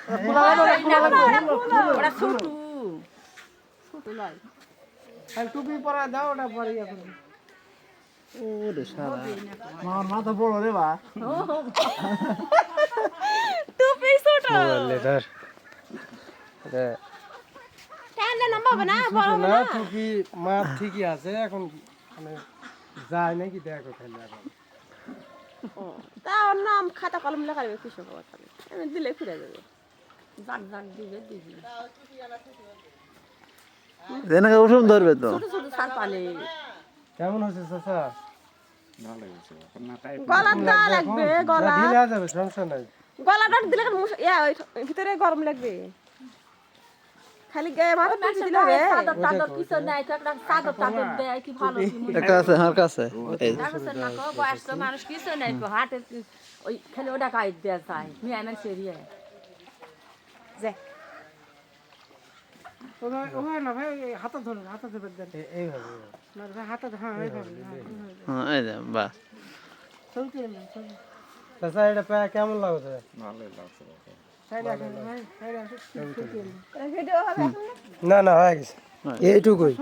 ওটা ছোট ছোট লয় টুপি পরা দাও ওটা পরে এখন ওরে শালা আমার মাথা বড় রে বা টুপি ছোট লেটার রে কেন নাম্বার হবে না বড় হবে না না টুপি মাছ ঠিকই আছে এখন মানে যায় নাকি দেখো খালি এখন তা ওর নাম খাতা কলম লেখা যাবে কৃষক আমি দিলে ফিরে যাবে জাগ জাগ দিবে দিবি দেনা ওষুধ ধরবে তো ছোট ছোট সার পালে কেমন হচ্ছে চাচা গলা দেওয়া লাগবে গলা ঢিলা যাবে সমস্যা নাই গলাটা দিলে ভিতরে গরম লাগবে খালি গায়ে মাথা পিছু দিলে হবে চাদর কিছু নাই তো একটা চাদর টাদর দেয় কি ভালো কি মনে একটা আছে আমার কাছে এই দেখছেন না কো বয়স্ক মানুষ কিছু নাই তো হাটের ওই খালি ওটা গায়ে দেয়া যায় মিয়া মানুষের ইয়ে যে ওখানে না ভাই হাতে ধরুন হাতে ধরে দেন এইভাবে না ভাই হাতে হ্যাঁ এইভাবে হ্যাঁ এই যে বাস চলতে না চাচা এটা পায় কেমন লাগছে ভিডিও হবে না না হয়ে গেছে এইটুকুই